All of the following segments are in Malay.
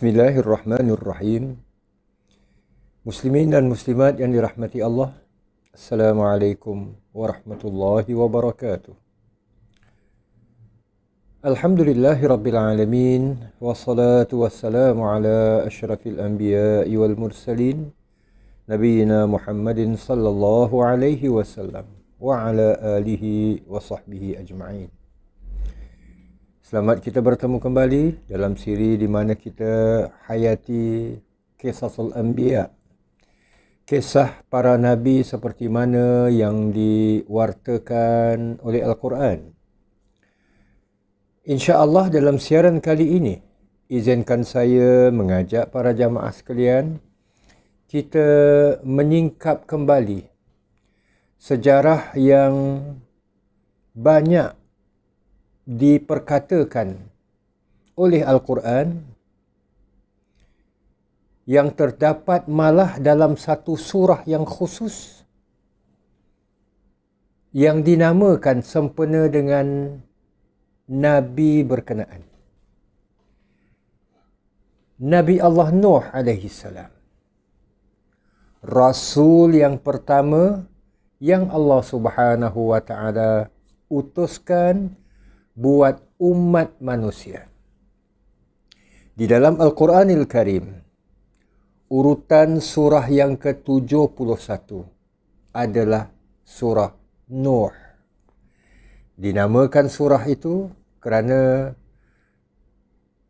Bismillahirrahmanirrahim. Muslimin dan muslimat yang dirahmati Allah, Assalamualaikum warahmatullahi wabarakatuh. Alhamdulillahi rabbil alamin, wassalatu wassalamu ala asyrafil anbiya'i wal mursalin, Nabiyyina Muhammadin sallallahu alaihi wasallam wa ala alihi wa sahbihi ajma'in. Selamat kita bertemu kembali dalam siri di mana kita hayati Qisasul Anbiya, kisah para nabi seperti mana yang diwartakan oleh Al-Quran. InsyaAllah dalam siaran kali ini, izinkan saya mengajak para jamaah sekalian, kita menyingkap kembali sejarah yang banyak diperkatakan oleh Al-Quran yang terdapat malah dalam satu surah yang khusus yang dinamakan sempena dengan Nabi berkenaan. Nabi Allah Nuh alaihi salam, Rasul yang pertama yang Allah Subhanahu wa ta'ala utuskan buat umat manusia. Di dalam Al-Quranil Karim, urutan surah yang ke-71 adalah surah Nuh. Dinamakan surah itu kerana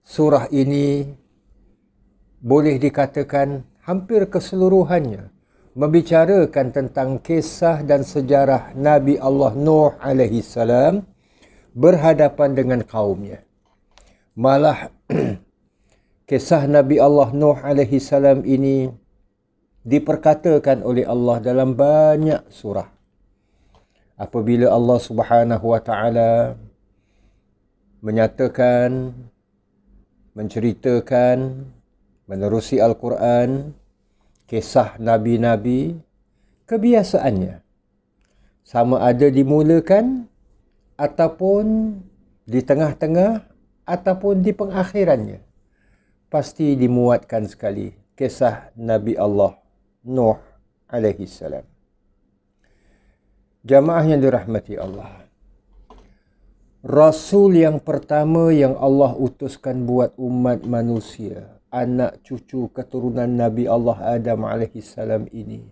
surah ini boleh dikatakan hampir keseluruhannya membicarakan tentang kisah dan sejarah Nabi Allah Nuh alaihi salam berhadapan dengan kaumnya. Malah kisah Nabi Allah Nuh alaihi salam ini diperkatakan oleh Allah dalam banyak surah. Apabila Allah Subhanahu wa ta'ala menyatakan, menceritakan, menerusi Al-Quran, kisah Nabi-Nabi, kebiasaannya sama ada dimulakan ataupun di tengah-tengah ataupun di pengakhirannya, pasti dimuatkan sekali kisah Nabi Allah Nuh alaihi salam. Jamaah yang dirahmati Allah, Rasul yang pertama yang Allah utuskan buat umat manusia, anak cucu keturunan Nabi Allah Adam alaihi salam ini,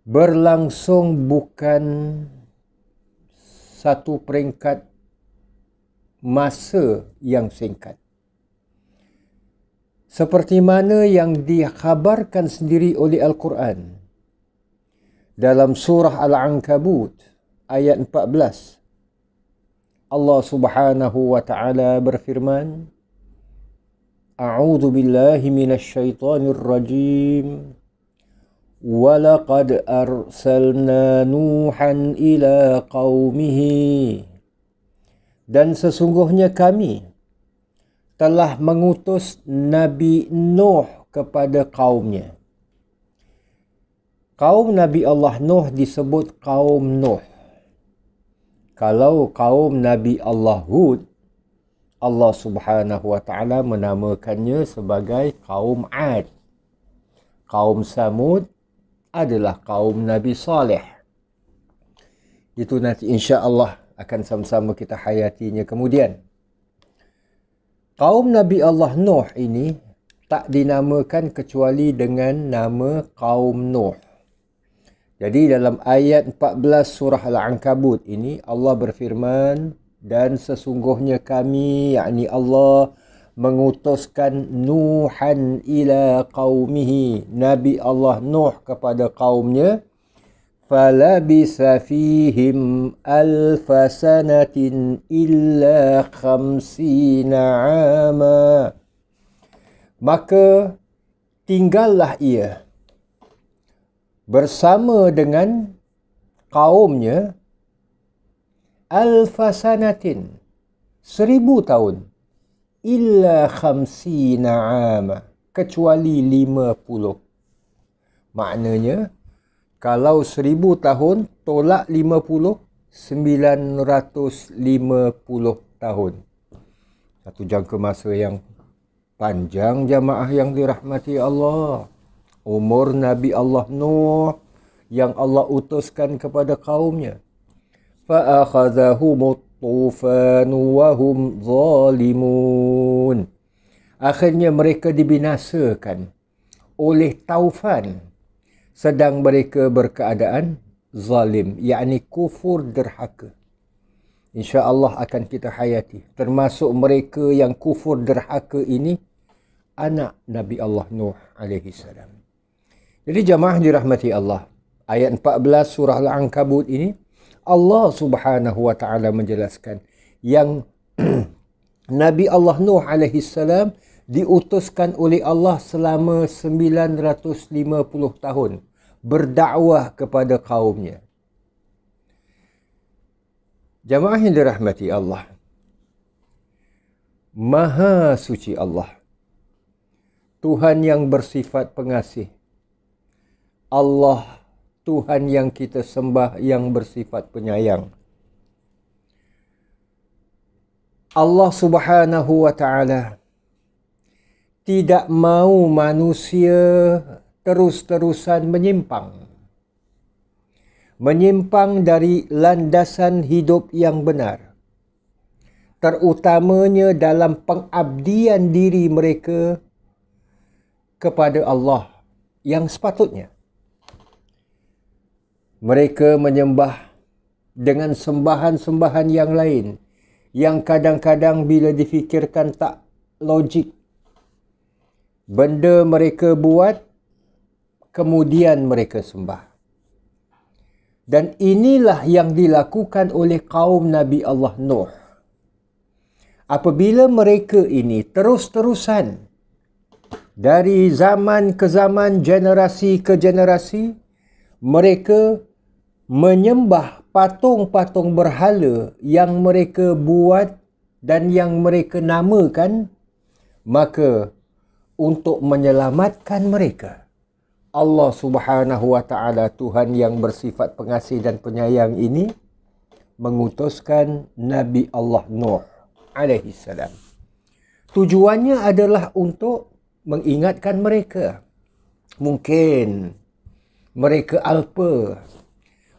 berlangsung bukan satu peringkat masa yang singkat. Seperti mana yang dikhabarkan sendiri oleh Al-Quran dalam surah Al-Ankabut ayat 14. Allah Subhanahu wa ta'ala berfirman, A'udzu billahi minasyaitonir rajim. وَلَقَدْ أَرْسَلْنَا نُوحًا إِلَىٰ قَوْمِهِ. Dan sesungguhnya kami telah mengutus Nabi Nuh kepada kaumnya. Kaum Nabi Allah Nuh disebut kaum Nuh. Kalau kaum Nabi Allah Hud, Allah Subhanahu wa ta'ala menamakannya sebagai kaum Ad. Kaum Samud adalah kaum Nabi Saleh. Itu nanti insya-Allah akan sama-sama kita hayatinya kemudian. Kaum Nabi Allah Nuh ini tak dinamakan kecuali dengan nama kaum Nuh. Jadi dalam ayat 14 surah Al-Ankabut ini Allah berfirman, dan sesungguhnya kami, yakni Allah, mengutuskan Nuhan ila qaumihi, Nabi Allah Nuh kepada kaumnya, falabisa fihim alfa sanatin illa khamsina ama. Maka tinggallah ia bersama dengan kaumnya alfa sanatin, 1000 tahun, illa khamsina ama, kecuali 50. Maknanya, kalau 1000 tahun tolak 50, 950 tahun. Satu jangka masa yang Panjang jamaah yang dirahmati Allah. Umur Nabi Allah Nuh yang Allah utuskan kepada kaumnya. فَأَخَذَهُمُ الطُّوفَانُ وَهُمْ ظَالِمُونَ. Akhirnya mereka dibinasakan oleh taufan sedang mereka berkeadaan zalim, yakni kufur derhaka. InsyaAllah akan kita hayati. Termasuk mereka yang kufur derhaka ini anak Nabi Allah Nuh alaihi salam. Jadi jamaah dirahmati Allah. Ayat 14 surah Al-Ankabut ini Allah Subhanahu wa taala menjelaskan yang Nabi Allah Nuh alaihi salam diutuskan oleh Allah selama 950 tahun berdakwah kepada kaumnya. Jamaah yang dirahmati Allah. Maha suci Allah. Tuhan yang bersifat pengasih. Allah, Tuhan yang kita sembah yang bersifat penyayang. Allah Subhanahu wa taala tidak mau manusia terus-terusan menyimpang. Menyimpang dari landasan hidup yang benar. Terutamanya dalam pengabdian diri mereka kepada Allah yang sepatutnya. Mereka menyembah dengan sembahan-sembahan yang lain yang kadang-kadang bila difikirkan tak logik. Benda mereka buat, kemudian mereka sembah. Dan inilah yang dilakukan oleh kaum Nabi Allah Nuh. Apabila mereka ini terus-terusan dari zaman ke zaman, generasi ke generasi, mereka menyembah patung-patung berhala yang mereka buat dan yang mereka namakan, maka untuk menyelamatkan mereka, Allah Subhanahu wa taala, Tuhan yang bersifat pengasih dan penyayang ini mengutuskan Nabi Allah Nuh alaihi salam. Tujuannya adalah untuk mengingatkan mereka. Mungkin mereka alpa.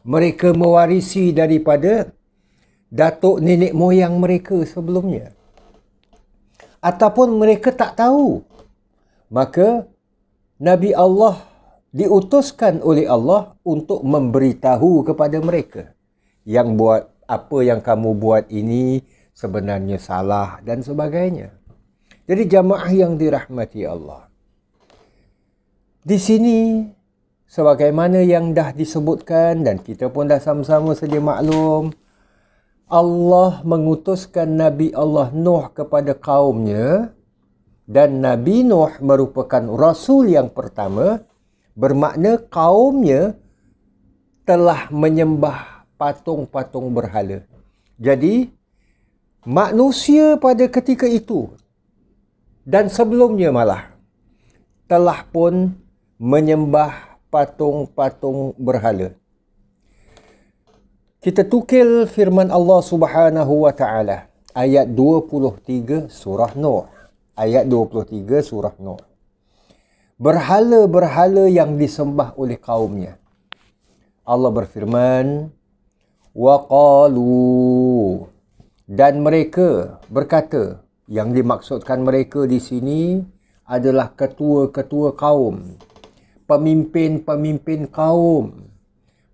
Mereka mewarisi daripada datuk nenek moyang mereka sebelumnya. Ataupun mereka tak tahu. Maka Nabi Allah diutuskan oleh Allah untuk memberitahu kepada mereka yang buat apa yang kamu buat ini sebenarnya salah dan sebagainya. Jadi jamaah yang dirahmati Allah. Di sini sebagaimana yang dah disebutkan dan kita pun dah sama-sama sedia maklum, Allah mengutuskan Nabi Allah Nuh kepada kaumnya dan Nabi Nuh merupakan Rasul yang pertama, bermakna kaumnya telah menyembah patung-patung berhala. Jadi, manusia pada ketika itu dan sebelumnya malah telah pun menyembah patung-patung berhala. Kita tukil firman Allah Subhanahu wa taala ayat 23 surah Nuh. Ayat 23 surah Nuh. Berhala-berhala yang disembah oleh kaumnya. Allah berfirman, وَقَالُوا, dan mereka berkata, yang dimaksudkan mereka di sini adalah ketua-ketua kaum, pemimpin-pemimpin kaum.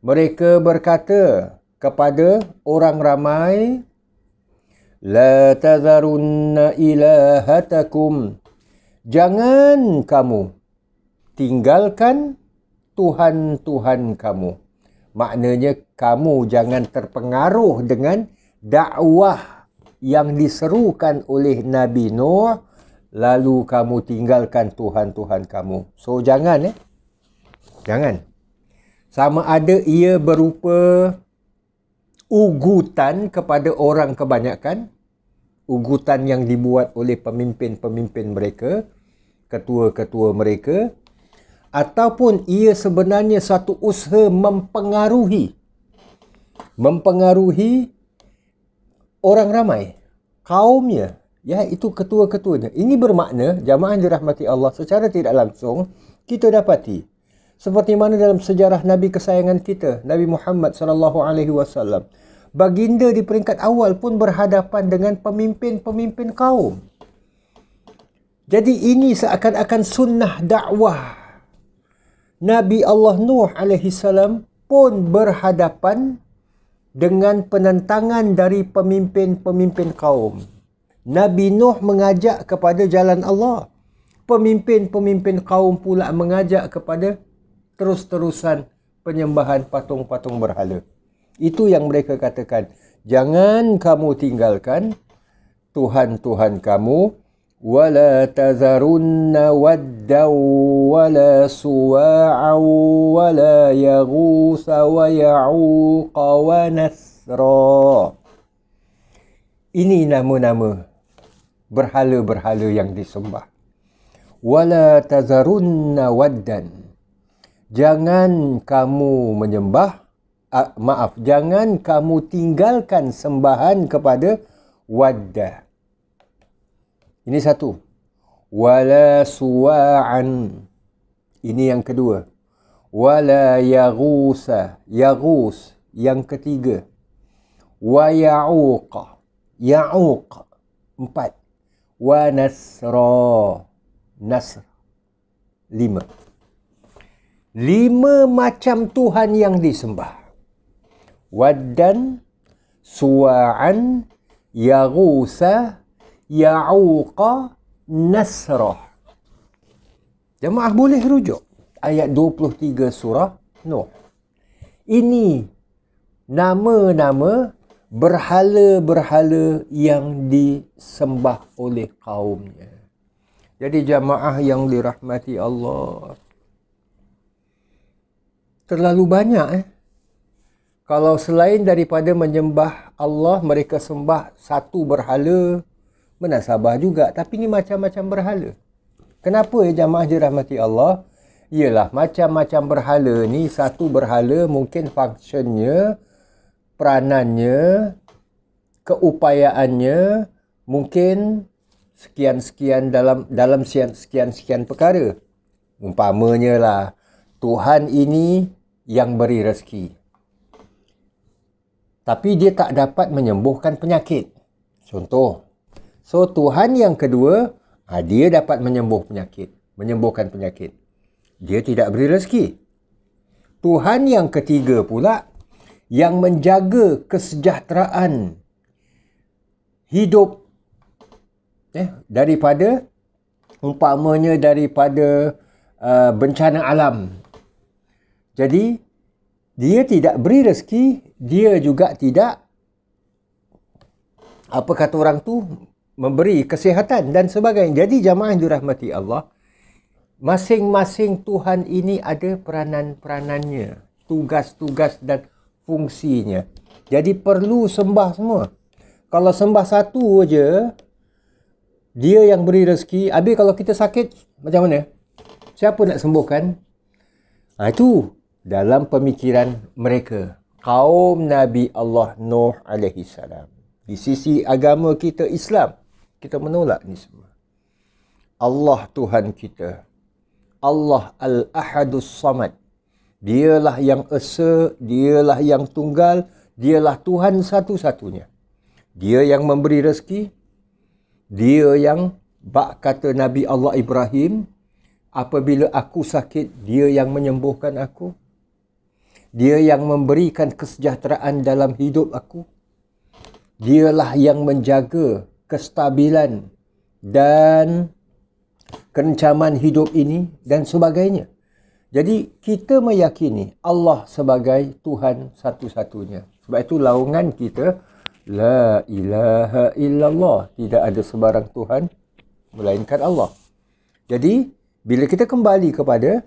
Mereka berkata kepada orang ramai, La tadharunna ilahatakum, jangan kamu tinggalkan Tuhan-Tuhan kamu. Maknanya kamu jangan terpengaruh dengan dakwah yang diserukan oleh Nabi Nuh, lalu kamu tinggalkan Tuhan-Tuhan kamu. So jangan jangan. Sama ada ia berupa ugutan kepada orang kebanyakan, ugutan yang dibuat oleh pemimpin-pemimpin mereka, ketua-ketua mereka, ataupun ia sebenarnya satu usaha mempengaruhi orang ramai, kaumnya, Ya, itu ketua-ketuanya. Ini bermakna, jamaah yang dirahmati Allah, secara tidak langsung, kita dapati. Seperti mana dalam sejarah Nabi kesayangan kita, Nabi Muhammad SAW. Baginda di peringkat awal pun berhadapan dengan pemimpin-pemimpin kaum. Jadi ini seakan-akan sunnah dakwah. Nabi Allah Nuh alaihissalam pun berhadapan dengan penentangan dari pemimpin-pemimpin kaum. Nabi Nuh mengajak kepada jalan Allah. Pemimpin-pemimpin kaum pula mengajak kepada terus-terusan penyembahan patung-patung berhala. Itu yang mereka katakan. Jangan kamu tinggalkan Tuhan-Tuhan kamu. وَلَا تَذَرُنَّ وَدًّا وَلَا سُوَاعًا وَلَا يَغُوثَ وَيَعُوقَ وَنَسْرًا. Ini nama-nama berhala-berhala yang disembah. وَلَا تَذَرُنَّ وَدًّا. Jangan kamu menyembah, jangan kamu tinggalkan sembahan kepada Wadda. Ini satu. Wala suwa'an. Ini yang kedua. Wala yaghusa. Yaghus. Yang ketiga. Wa ya'uqa. Ya'uq. 4. Wa nasra. Nasr. 5. 5 macam Tuhan yang disembah. Waddan. Suwa'an. Yaghusa. Ya'uqa, Nasrah. Jemaah boleh rujuk ayat 23 surah Nuh. Ini nama-nama berhala-berhala yang disembah oleh kaumnya. Jadi jemaah yang dirahmati Allah, terlalu banyak Kalau selain daripada menyembah Allah, mereka sembah satu berhala, menasabah juga. Tapi ni macam-macam berhala. Kenapa jamaah dirahmati Allah? Ialah macam-macam berhala ni, satu berhala mungkin fungsinya, peranannya, keupayaannya mungkin sekian-sekian dalam sekian-sekian perkara. Umpamanya lah, Tuhan ini yang beri rezeki. Tapi dia tak dapat menyembuhkan penyakit. Contoh. So, Tuhan yang kedua, dia dapat menyembuhkan penyakit. Dia tidak beri rezeki. Tuhan yang ketiga pula, yang menjaga kesejahteraan hidup daripada, umpamanya daripada bencana alam. Jadi, dia tidak beri rezeki, dia juga tidak, apa kata orang tu, memberi kesihatan dan sebagainya. Jadi jamaah yang dirahmati Allah, masing-masing Tuhan ini ada peranan-peranannya, tugas-tugas dan fungsinya. Jadi perlu sembah semua. Kalau sembah satu aja, dia yang beri rezeki. Habis kalau kita sakit, macam mana? Siapa nak sembuhkan? Itu dalam pemikiran mereka. Kaum Nabi Allah Nuh alaihi salam. Di sisi agama kita Islam, kita menolak ni semua. Allah Tuhan kita. Allah Al-Ahadus Samad. Dialah yang esa, dialah yang tunggal, dialah Tuhan satu-satunya. Dia yang memberi rezeki. Dia yang, bak kata Nabi Allah Ibrahim, apabila aku sakit, dia yang menyembuhkan aku. Dia yang memberikan kesejahteraan dalam hidup aku. Dialah yang menjaga kestabilan dan kencaman hidup ini dan sebagainya. Jadi kita meyakini Allah sebagai Tuhan satu-satunya. Sebab itu laungan kita, La ilaha illallah. Tidak ada sebarang Tuhan melainkan Allah. Jadi bila kita kembali kepada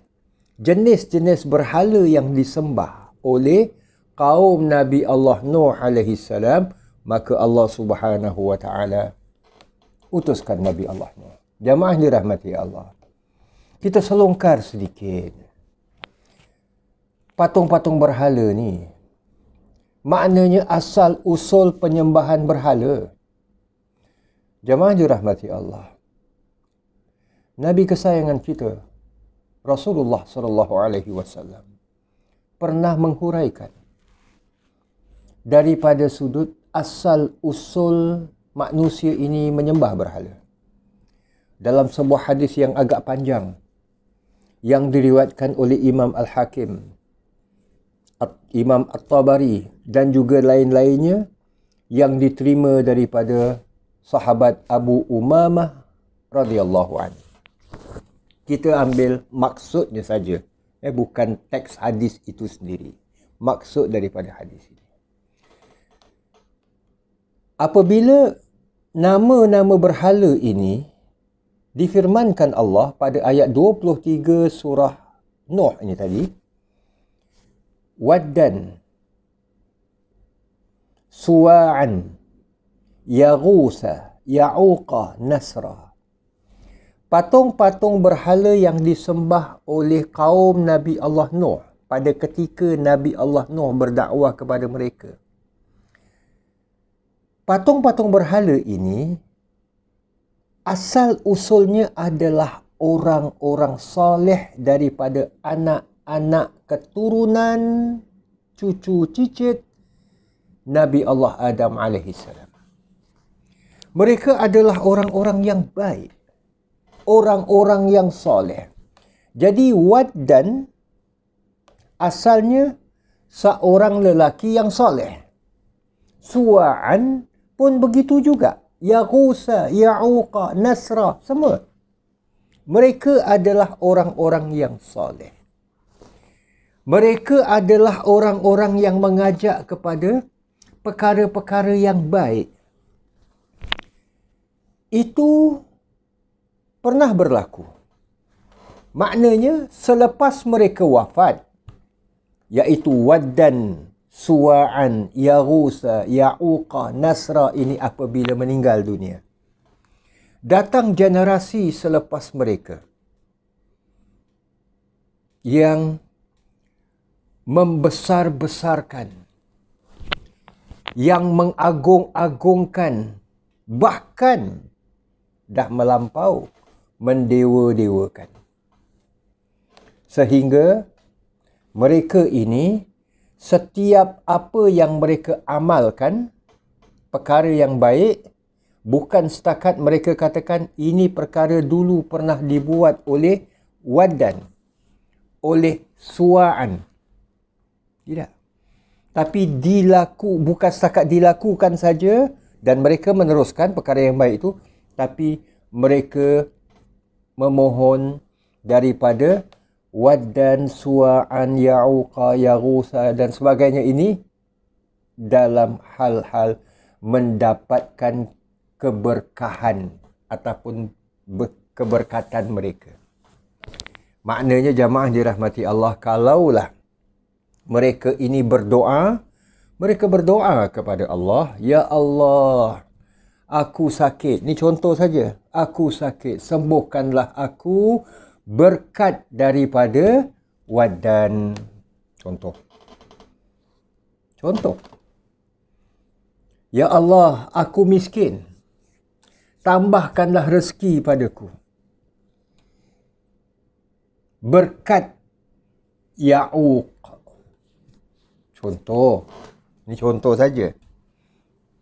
jenis-jenis berhala yang disembah oleh kaum Nabi Allah Nuh alaihi salam, maka Allah Subhanahu wa taala utuskan Nabi Allah Nuh. Jamaah dirahmati Allah. Kita selongkar sedikit. Patung-patung berhala ni, maknanya asal usul penyembahan berhala. Jamaah dirahmati Allah. Nabi kesayangan kita, Rasulullah sallallahu alaihi wasallam, pernah menghuraikan daripada sudut asal usul manusia ini menyembah berhala. Dalam sebuah hadis yang agak panjang yang diriwayatkan oleh Imam Al-Hakim, Imam At-Tabari dan juga lain-lainnya, yang diterima daripada sahabat Abu Umamah radhiyallahu anhu. Kita ambil maksudnya saja, bukan teks hadis itu sendiri. Maksud daripada hadis ini. Apabila nama-nama berhala ini difirmankan Allah pada ayat 23 surah Nuh ini tadi, Waddan, Suwa'an, Yaghusa, Ya'uqa, Nasra. Patung-patung berhala yang disembah oleh kaum Nabi Allah Nuh pada ketika Nabi Allah Nuh berdakwah kepada mereka. Patung-patung berhala ini asal usulnya adalah orang-orang soleh daripada anak-anak keturunan cucu cicit Nabi Allah Adam AS. Mereka adalah orang-orang yang baik, orang-orang yang soleh. Jadi Waddan asalnya seorang lelaki yang soleh. Suwa'an pun begitu juga. Yaghusa, Ya'uqa, Nasra, semua. Mereka adalah orang-orang yang soleh. Mereka adalah orang-orang yang mengajak kepada perkara-perkara yang baik. Itu pernah berlaku. Maknanya selepas mereka wafat, iaitu Waddan, Suwa'an, Yaghusa, Ya'uqa, Nasra ini apabila meninggal dunia, datang generasi selepas mereka yang membesar-besarkan, yang mengagung-agungkan, bahkan dah melampau mendewa-dewakan. Sehingga mereka ini setiap apa yang mereka amalkan, perkara yang baik, bukan setakat mereka katakan ini perkara dulu pernah dibuat oleh Waddan, oleh Suwa'an. Tidak. Tapi bukan setakat dilakukan saja dan mereka meneruskan perkara yang baik itu, tapi mereka memohon daripada Waddan, Suwa'an, Ya'uqa, Yaghusa dan sebagainya ini dalam hal-hal mendapatkan keberkahan ataupun keberkatan mereka. Maknanya jamaah dirahmati Allah, kalaulah mereka ini berdoa, mereka berdoa kepada Allah, Ya Allah, aku sakit. Ni contoh saja. Aku sakit, sembuhkanlah aku berkat daripada Waddan. Contoh. Ya Allah, aku miskin. Tambahkanlah rezeki padaku. Berkat Ya'uq. Contoh. Ini contoh saja.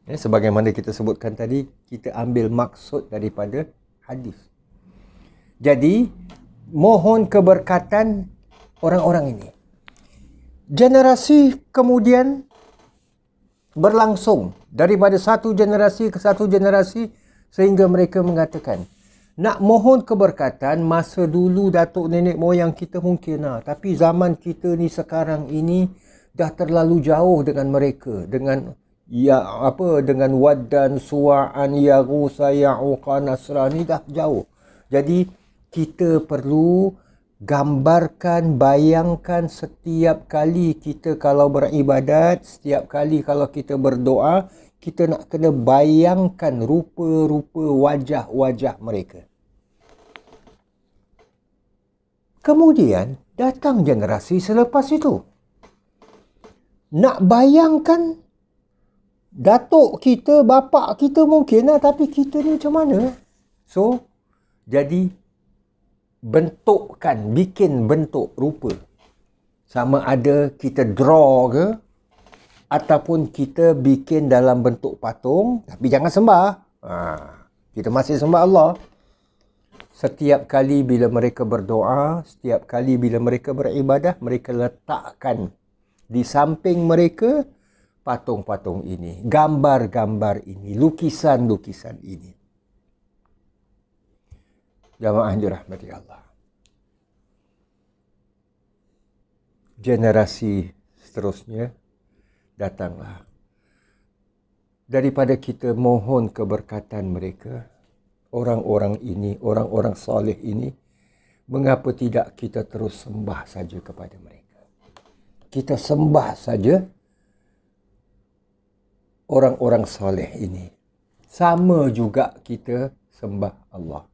Sebagaimana kita sebutkan tadi, kita ambil maksud daripada hadis. Jadi, mohon keberkatan orang-orang ini. Generasi kemudian berlangsung daripada satu generasi ke satu generasi sehingga mereka mengatakan, nak mohon keberkatan masa dulu datuk nenek moyang kita mungkin lah. Tapi zaman kita ni sekarang ini dah terlalu jauh dengan mereka. Dengan Waddan, Suwa'an, Yaghusa, Ya'uqa, Nasra ni dah jauh. Jadi kita perlu gambarkan, bayangkan setiap kali kita kalau beribadat, setiap kali kalau kita berdoa, kita nak kena bayangkan rupa-rupa wajah-wajah mereka. Kemudian datang generasi selepas itu. Nak bayangkan datuk kita, bapa kita mungkin lah, tapi kita ni macam mana? So, jadi bentukkan, bikin bentuk rupa. Sama ada kita draw ke, ataupun kita bikin dalam bentuk patung, tapi jangan sembah. Kita masih sembah Allah. Setiap kali bila mereka berdoa, setiap kali bila mereka beribadah, mereka letakkan di samping mereka patung-patung ini, gambar-gambar ini, lukisan-lukisan ini. Jamaah dirahmati Allah. Generasi seterusnya datanglah. Daripada kita mohon keberkatan mereka, orang-orang ini, orang-orang soleh ini, mengapa tidak kita terus sembah saja kepada mereka? Kita sembah saja orang-orang soleh ini. Sama juga kita sembah Allah.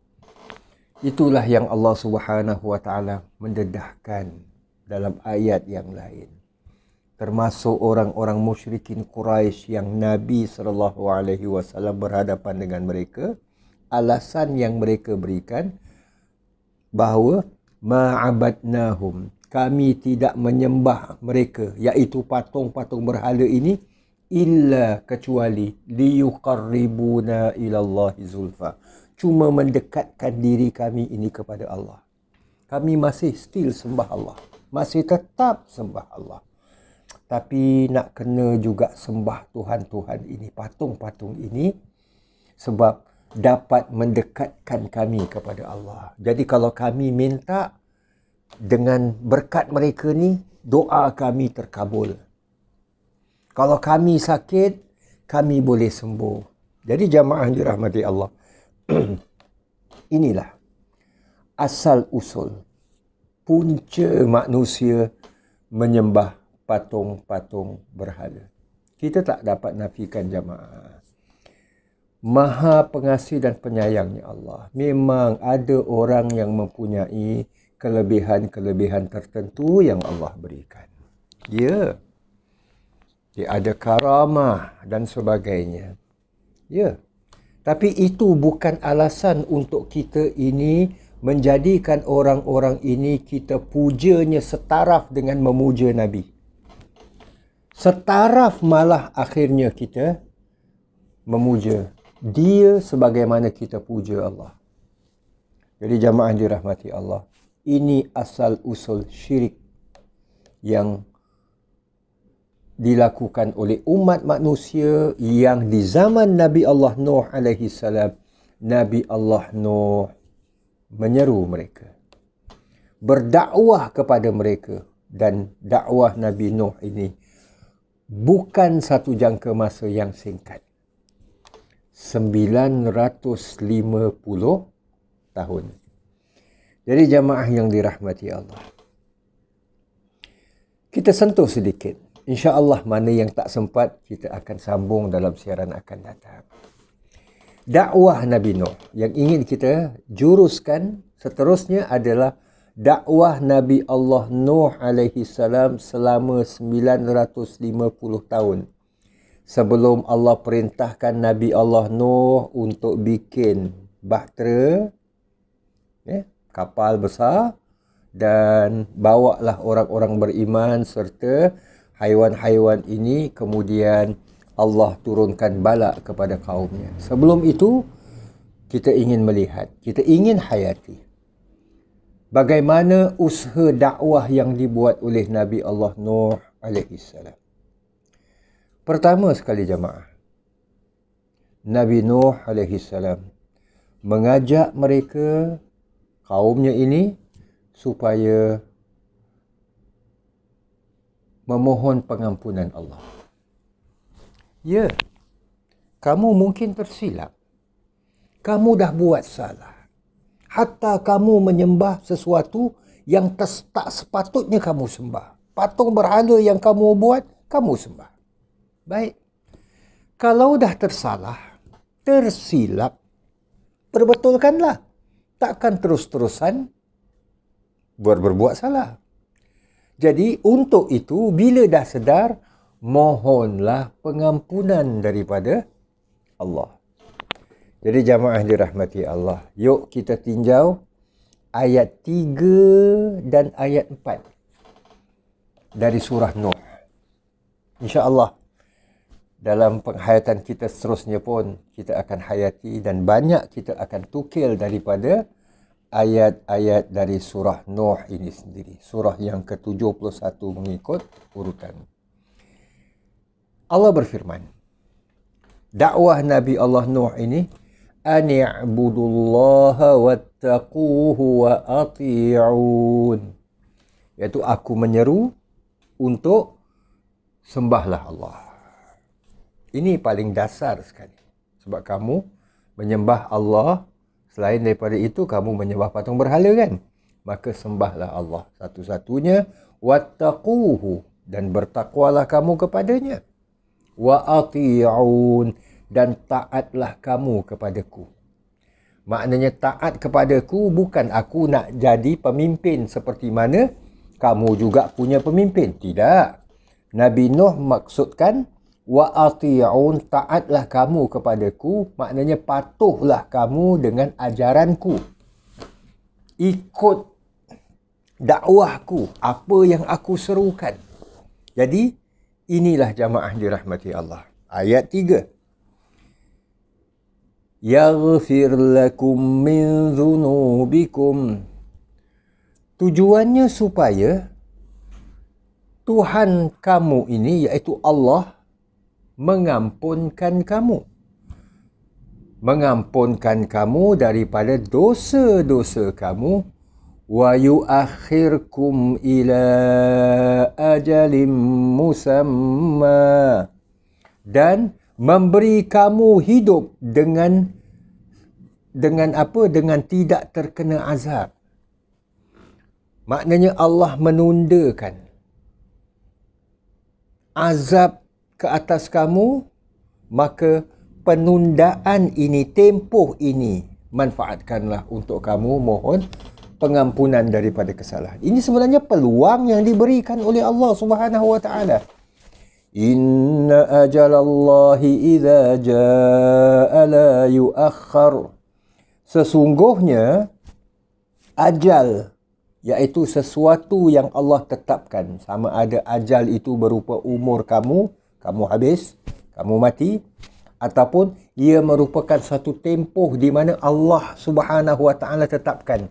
Itulah yang Allah Subhanahu wa taala mendedahkan dalam ayat yang lain. Termasuk orang-orang musyrikin Quraisy yang Nabi SAW berhadapan dengan mereka, alasan yang mereka berikan bahawa ma'abadnahum, kami tidak menyembah mereka, iaitu patung-patung berhala ini, illa kecuali liyuqarribuna ilallahi zulfa, cuma mendekatkan diri kami ini kepada Allah. Kami masih still sembah Allah, masih tetap sembah Allah, tapi nak kena juga sembah Tuhan-Tuhan ini, patung-patung ini, sebab dapat mendekatkan kami kepada Allah. Jadi kalau kami minta dengan berkat mereka ni, doa kami terkabul. Kalau kami sakit, kami boleh sembuh. Jadi jamaah dirahmati Allah, inilah asal usul punca manusia menyembah patung-patung berhala. Kita tak dapat nafikan jamaah. Maha pengasih dan penyayangnya Allah. Memang ada orang yang mempunyai kelebihan-kelebihan tertentu yang Allah berikan. Ya. Dia ada karamah dan sebagainya. Ya. Tapi itu bukan alasan untuk kita ini menjadikan orang-orang ini kita pujanya setaraf dengan memuja Nabi. Setaraf malah akhirnya kita memuja dia sebagaimana kita puja Allah. Jadi jamaah dirahmati Allah, ini asal usul syirik yang dilakukan oleh umat manusia yang di zaman Nabi Allah Nuh alaihi salam, Nabi Allah Nuh menyeru mereka, berdakwah kepada mereka, dan dakwah Nabi Nuh ini bukan satu jangka masa yang singkat. 950 tahun. Jadi jamaah yang dirahmati Allah, kita sentuh sedikit. InsyaAllah mana yang tak sempat, kita akan sambung dalam siaran akan datang. Dakwah Nabi Nuh yang ingin kita juruskan seterusnya adalah dakwah Nabi Allah Nuh alaihi salam selama 950 tahun. Sebelum Allah perintahkan Nabi Allah Nuh untuk bikin bahtera, kapal besar, dan bawalah orang-orang beriman serta haiwan-haiwan ini, kemudian Allah turunkan bala kepada kaumnya. Sebelum itu, kita ingin melihat, kita ingin hayati bagaimana usaha dakwah yang dibuat oleh Nabi Allah Nuh alaihi salam. Pertama sekali jamaah, Nabi Nuh alaihi salam mengajak mereka, kaumnya ini, supaya memohon pengampunan Allah. Ya, kamu mungkin tersilap. Kamu dah buat salah. Hatta kamu menyembah sesuatu yang tak sepatutnya kamu sembah. Patung berhala yang kamu buat, kamu sembah. Baik. Kalau dah tersalah, tersilap, perbetulkanlah. Takkan terus-terusan berbuat salah. Jadi untuk itu, bila dah sedar, mohonlah pengampunan daripada Allah. Jadi jamaah dirahmati Allah, yuk kita tinjau ayat 3 dan ayat 4 dari surah Nuh. InsyaAllah dalam penghayatan kita seterusnya pun kita akan hayati dan banyak kita akan tukil daripada ayat-ayat dari surah Nuh ini sendiri. Surah yang ke-71 mengikut urutan. Allah berfirman, dakwah Nabi Allah Nuh ini, ani'budullaha wattaquhu wa ati'un. Iaitu aku menyeru untuk sembahlah Allah. Ini paling dasar sekali. Sebab kamu menyembah Allah, selain daripada itu kamu menyembah patung berhala kan? Maka sembahlah Allah satu-satunya. Wattaquhu, dan bertakwalah kamu kepadanya. Wa ati'un, dan taatlah kamu kepadaku. Maknanya taat kepadaku bukan aku nak jadi pemimpin seperti mana kamu juga punya pemimpin. Tidak. Nabi Nuh maksudkan wa ati'un, taatlah kamu kepadaku, maknanya patuhlah kamu dengan ajaranku. Ikut dakwahku, apa yang aku serukan. Jadi inilah jamaah dirahmati Allah. Ayat 3. Yaghfir lakum min dhunubikum. Tujuannya supaya Tuhan kamu ini, iaitu Allah, mengampunkan kamu. Mengampunkan kamu daripada dosa-dosa kamu. Wa yuakhirkum ila ajalim musamma. Dan memberi kamu hidup dengan apa? Dengan tidak terkena azab. Maknanya Allah menundakan azab ke atas kamu, maka penundaan ini, tempoh ini, manfaatkanlah untuk kamu mohon pengampunan daripada kesalahan. Ini sebenarnya peluang yang diberikan oleh Allah Subhanahu wa taala. Inna ajalallahi idza jaa la yuakhkhar. Sesungguhnya ajal, iaitu sesuatu yang Allah tetapkan, sama ada ajal itu berupa umur kamu habis, kamu mati, ataupun ia merupakan satu tempoh di mana Allah Subhanahu wa taala tetapkan.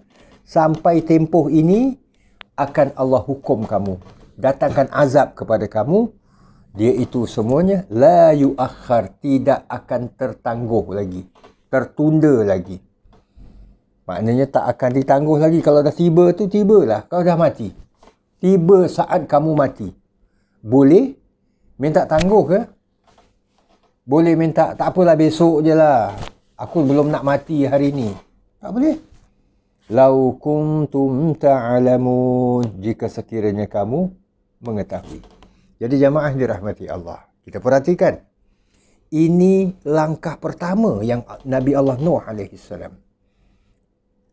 Sampai tempoh ini akan Allah hukum kamu, datangkan azab kepada kamu. Dia itu semuanya la yuakhkhar, tidak akan tertangguh lagi, tertunda lagi. Maknanya tak akan ditangguh lagi. Kalau dah tiba tu, tibalah. Kau dah mati. Tiba saat kamu mati. Boleh minta tangguh ke? Boleh minta, tak apalah besok je lah. Aku belum nak mati hari ni. Tak boleh. Lau kuntum ta'alamun. Jika sekiranya kamu mengetahui. Jadi jamaah dirahmati Allah. Kita perhatikan. Ini langkah pertama yang Nabi Allah Nuh alaihissalam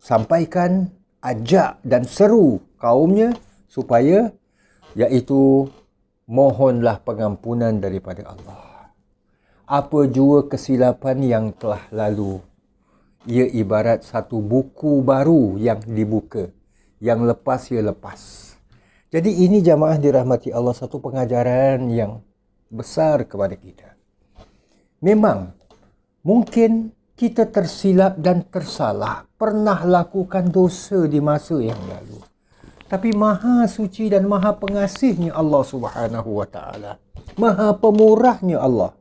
sampaikan, ajak dan seru kaumnya supaya, iaitu mohonlah pengampunan daripada Allah. Apa jua kesilapan yang telah lalu, ia ibarat satu buku baru yang dibuka. Yang lepas ia lepas. Jadi ini jamaah dirahmati Allah, satu pengajaran yang besar kepada kita. Memang mungkin kita tersilap dan tersalah, pernah lakukan dosa di masa yang lalu. Tapi Maha Suci dan Maha Pengasihnya Allah Subhanahu wa taala, Maha Pemurahnya Allah,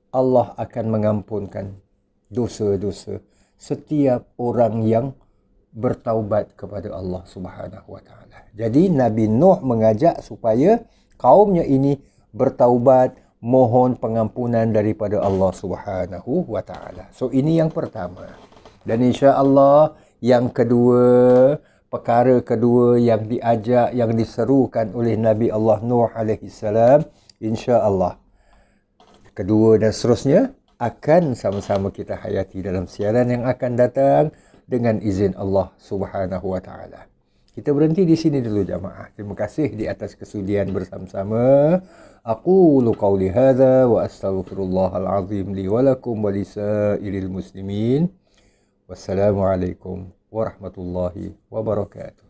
Allah akan mengampunkan dosa-dosa setiap orang yang bertaubat kepada Allah Subhanahu wa taala. Jadi Nabi Nuh mengajak supaya kaumnya ini bertaubat, mohon pengampunan daripada Allah Subhanahu wa taala. So ini yang pertama. Dan insya-Allah yang kedua, perkara kedua yang diajak, yang diserukan oleh Nabi Allah Nuh alaihi salam, insya-Allah kedua dan seterusnya akan sama-sama kita hayati dalam siaran yang akan datang dengan izin Allah Subhanahu wa taala. Kita berhenti di sini dulu jamaah. Terima kasih di atas kesudian bersama-sama. Aqulu qawli hadza wa astaghfirullahal azim li wa lakum wa lisairil muslimin. Wassalamualaikum warahmatullahi wabarakatuh.